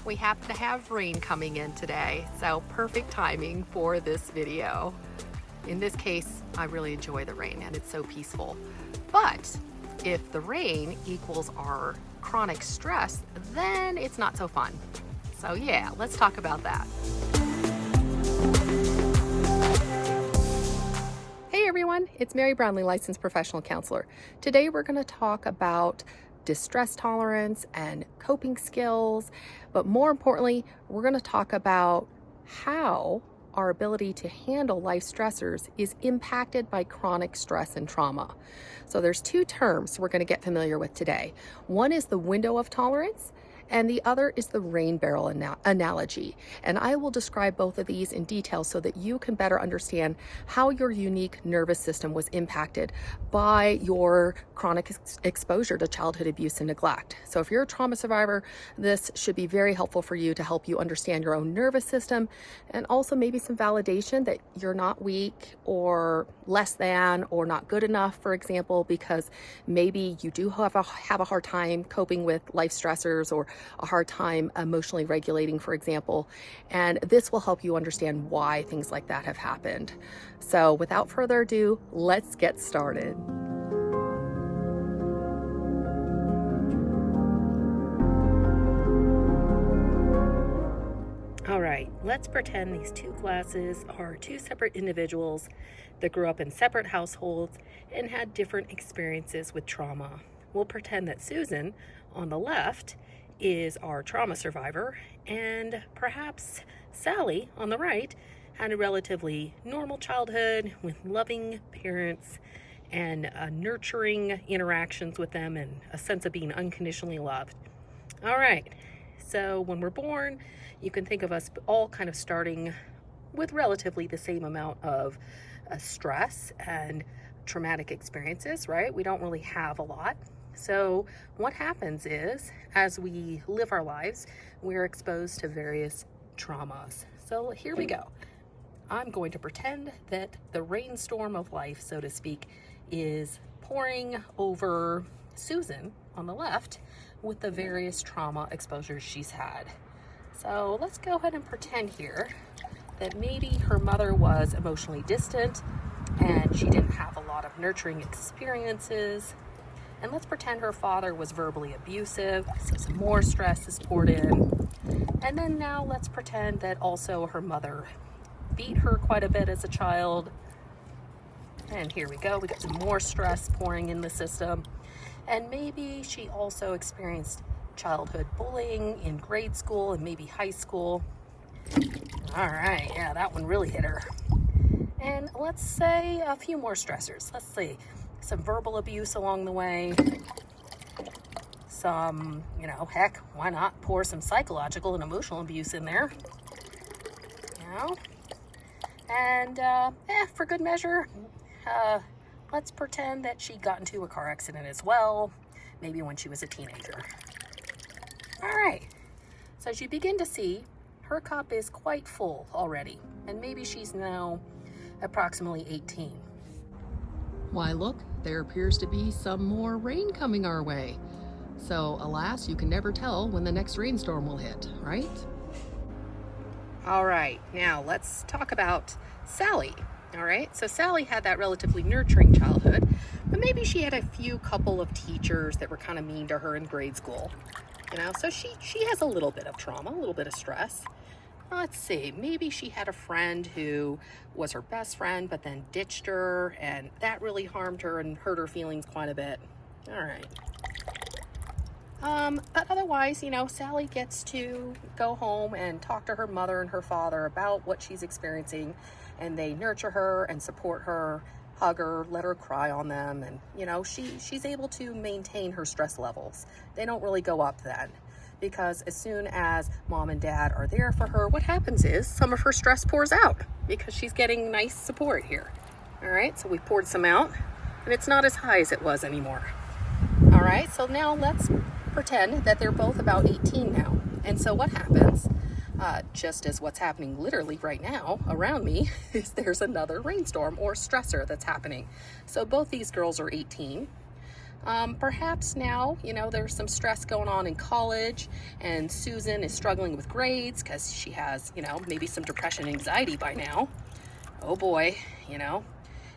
We happen to have rain coming in today, so perfect timing for this video. In this case, I really enjoy the rain and it's so peaceful. But if the rain equals our chronic stress, then it's not so fun. So yeah, let's talk about that. Hey everyone, it's Mary Brownlee, licensed professional counselor. Today we're going to talk about distress tolerance and coping skills, but more importantly, we're going to talk about how our ability to handle life stressors is impacted by chronic stress and trauma. So there's two terms we're going to get familiar with today. One is the window of tolerance, and the other is the rain barrel analogy. And I will describe both of these in detail so that you can better understand how your unique nervous system was impacted by your chronic exposure to childhood abuse and neglect. So if you're a trauma survivor, this should be very helpful for you to help you understand your own nervous system, and also maybe some validation that you're not weak or less than or not good enough, for example, because maybe you do have a hard time coping with life stressors or a hard time emotionally regulating, for example, and this will help you understand why things like that have happened. So without further ado, let's get started. All right, let's pretend these two classes are two separate individuals that grew up in separate households and had different experiences with trauma. We'll pretend that Susan on the left is our trauma survivor, and perhaps Sally on the right had a relatively normal childhood with loving parents and nurturing interactions with them and a sense of being unconditionally loved. All right, so when we're born, you can think of us all kind of starting with relatively the same amount of stress and traumatic experiences, right? We don't really have a lot. So what happens is, as we live our lives, we're exposed to various traumas. So here we go. I'm going to pretend that the rainstorm of life, so to speak, is pouring over Susan on the left with the various trauma exposures she's had. So let's go ahead and pretend here that maybe her mother was emotionally distant and she didn't have a lot of nurturing experiences. And let's pretend her father was verbally abusive, so some more stress is poured in. And then now let's pretend that also her mother beat her quite a bit as a child. And here we go, we got some more stress pouring in the system. And maybe she also experienced childhood bullying in grade school and maybe high school. All right, yeah, that one really hit her. And let's say a few more stressors. Let's see. Some verbal abuse along the way, some, heck, why not pour some psychological and emotional abuse in there, and for good measure, let's pretend that she got into a car accident as well, maybe when she was a teenager. All right, so as you begin to see, her cup is quite full already, and maybe she's now approximately 18. Why look, there appears to be some more rain coming our way. So alas, you can never tell when the next rainstorm will hit, right? All right, now let's talk about Sally. All right, so Sally had that relatively nurturing childhood, but maybe she had a couple of teachers that were kind of mean to her in grade school. So she has a little bit of trauma, a little bit of stress. Let's see, maybe she had a friend who was her best friend but then ditched her, and that really harmed her and hurt her feelings quite a bit. All right. But otherwise, Sally gets to go home and talk to her mother and her father about what she's experiencing, and they nurture her and support her, hug her, let her cry on them, and she's able to maintain her stress levels. They don't really go up then, because as soon as mom and dad are there for her, what happens is some of her stress pours out because she's getting nice support here. All right, so we poured some out and it's not as high as it was anymore. All right, so now let's pretend that they're both about 18 now. And so what happens, just as what's happening literally right now around me, is there's another rainstorm or stressor that's happening. So both these girls are 18. Perhaps now, there's some stress going on in college, and Susan is struggling with grades because she has, maybe some depression and anxiety by now. Oh boy,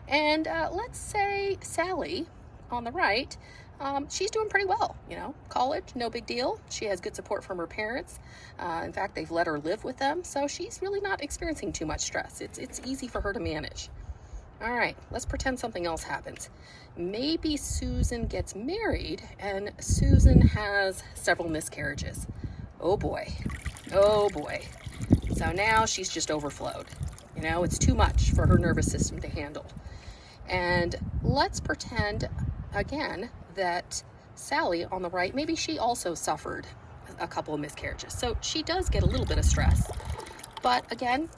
And let's say Sally on the right, she's doing pretty well, college, no big deal. She has good support from her parents. In fact, they've let her live with them, so she's really not experiencing too much stress. It's easy for her to manage. All right, let's pretend something else happens. Maybe Susan gets married and Susan has several miscarriages. Oh boy, oh boy. So now she's just overflowed. It's too much for her nervous system to handle. And let's pretend again that Sally on the right, maybe she also suffered a couple of miscarriages. So she does get a little bit of stress. But again,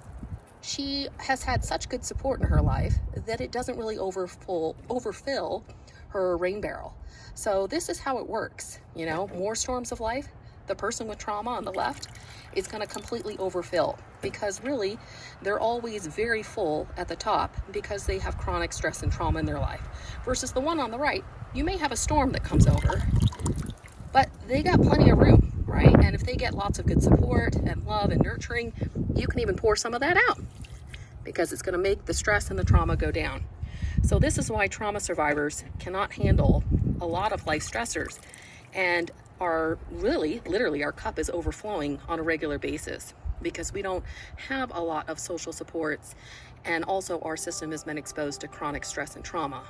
she has had such good support in her life that it doesn't really overfill her rain barrel. So this is how it works. More storms of life, the person with trauma on the left is going to completely overfill, because really they're always very full at the top because they have chronic stress and trauma in their life. Versus the one on the right, you may have a storm that comes over, but they got plenty of room, right? And if they get lots of good support and love and nurturing, you can even pour some of that out, because it's going to make the stress and the trauma go down. So this is why trauma survivors cannot handle a lot of life stressors, and are really, literally, our cup is overflowing on a regular basis because we don't have a lot of social supports, and also our system has been exposed to chronic stress and trauma.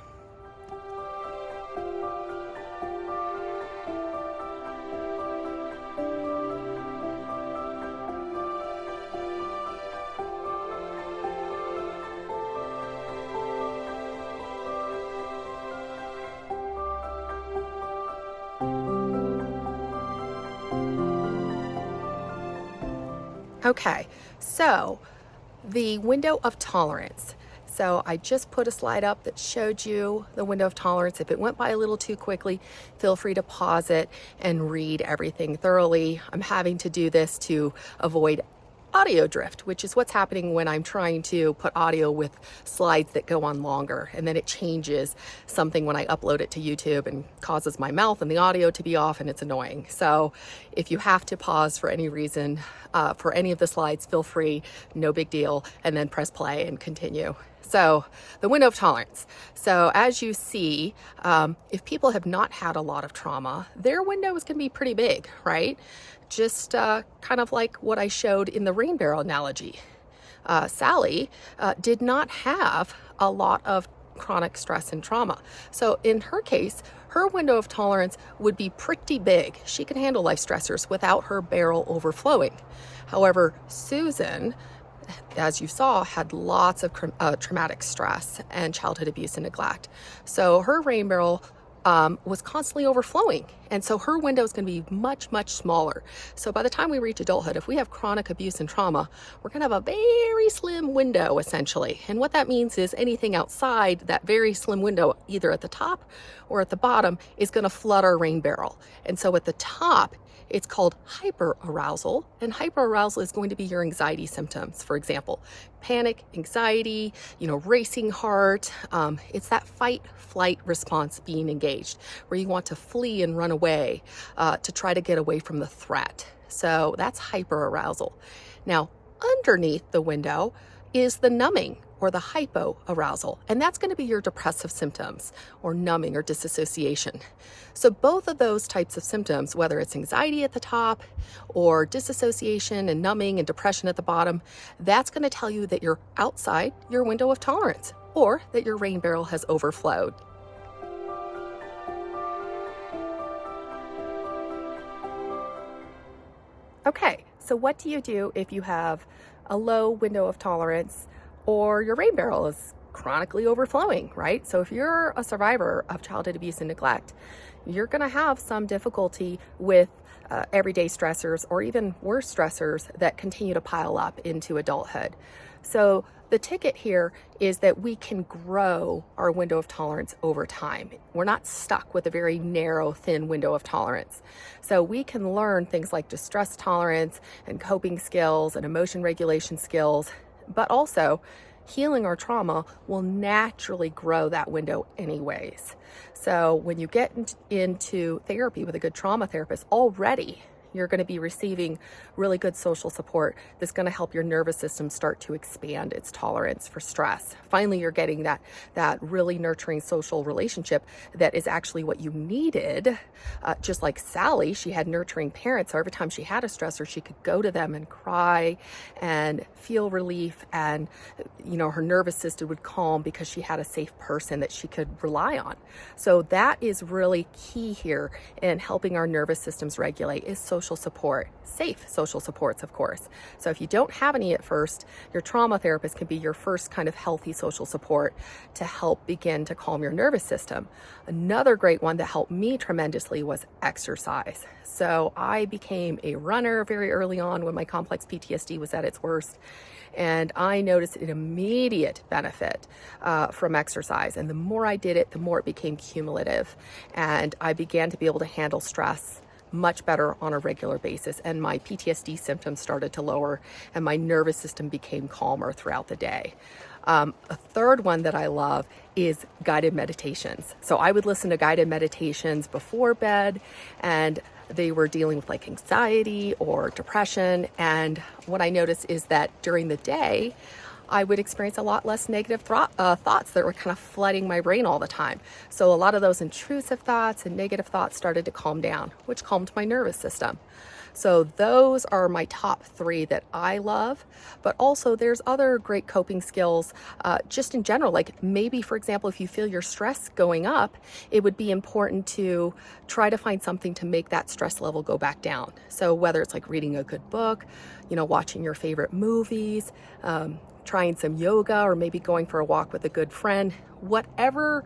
Okay, so the window of tolerance. So I just put a slide up that showed you the window of tolerance. If it went by a little too quickly, feel free to pause it and read everything thoroughly. I'm having to do this to avoid audio drift, which is what's happening when I'm trying to put audio with slides that go on longer, and then it changes something when I upload it to YouTube and causes my mouth and the audio to be off, and it's annoying. So if you have to pause for any reason for any of the slides, feel free, no big deal, and then press play and continue. So the window of tolerance. So as you see, if people have not had a lot of trauma, their window is going to be pretty big, right? Just kind of like what I showed in the rain barrel analogy. Sally did not have a lot of chronic stress and trauma. So in her case, her window of tolerance would be pretty big. She can handle life stressors without her barrel overflowing. However, Susan, as you saw, had lots of traumatic stress and childhood abuse and neglect. So her rain barrel was constantly overflowing. And so her window is going to be much, much smaller. So by the time we reach adulthood, if we have chronic abuse and trauma, we're going to have a very slim window, essentially. And what that means is anything outside that very slim window, either at the top or at the bottom, is going to flood our rain barrel. And so at the top, it's called hyperarousal, and hyperarousal is going to be your anxiety symptoms. For example, panic, anxiety, racing heart. It's that fight-flight response being engaged, where you want to flee and run away to try to get away from the threat. So that's hyperarousal. Now, underneath the window is the numbing, or the hypoarousal, and that's going to be your depressive symptoms, or numbing or disassociation. So both of those types of symptoms, whether it's anxiety at the top or disassociation and numbing and depression at the bottom, that's going to tell you that you're outside your window of tolerance, or that your rain barrel has overflowed. Okay, so what do you do if you have a low window of tolerance or your rain barrel is chronically overflowing, right? So if you're a survivor of childhood abuse and neglect, you're going to have some difficulty with everyday stressors, or even worse stressors that continue to pile up into adulthood. So the ticket here is that we can grow our window of tolerance over time. We're not stuck with a very narrow, thin window of tolerance. So we can learn things like distress tolerance and coping skills and emotion regulation skills, but also healing our trauma will naturally grow that window anyways. So when you get into therapy with a good trauma therapist, already you're going to be receiving really good social support that's going to help your nervous system start to expand its tolerance for stress. Finally, you're getting that really nurturing social relationship that is actually what you needed. Just like Sally, she had nurturing parents, so every time she had a stressor, she could go to them and cry and feel relief, and her nervous system would calm because she had a safe person that she could rely on. So that is really key here in helping our nervous systems regulate, is social support, safe social supports, of course. So if you don't have any at first, your trauma therapist can be your first kind of healthy social support to help begin to calm your nervous system. Another great one that helped me tremendously was exercise. So I became a runner very early on when my complex PTSD was at its worst. And I noticed an immediate benefit from exercise. And the more I did it, the more it became cumulative. And I began to be able to handle stress much better on a regular basis. And my PTSD symptoms started to lower and my nervous system became calmer throughout the day. A third one that I love is guided meditations. So I would listen to guided meditations before bed, and they were dealing with like anxiety or depression. And what I noticed is that during the day, I would experience a lot less negative thoughts that were kind of flooding my brain all the time. So a lot of those intrusive thoughts and negative thoughts started to calm down, which calmed my nervous system. So those are my top 3 that I love, but also there's other great coping skills just in general. Like maybe, for example, if you feel your stress going up, it would be important to try to find something to make that stress level go back down. So whether it's like reading a good book, watching your favorite movies, trying some yoga, or maybe going for a walk with a good friend, whatever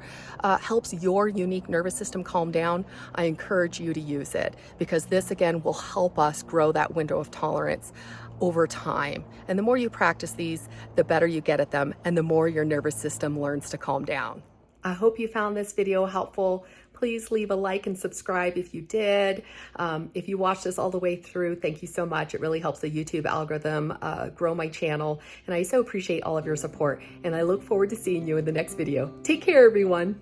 helps your unique nervous system calm down, I encourage you to use it, because this again will help us grow that window of tolerance over time. And the more you practice these, the better you get at them, and the more your nervous system learns to calm down. I hope you found this video helpful. Please leave a like and subscribe if you did. If you watched this all the way through, thank you so much. It really helps the YouTube algorithm grow my channel. And I so appreciate all of your support. And I look forward to seeing you in the next video. Take care, everyone.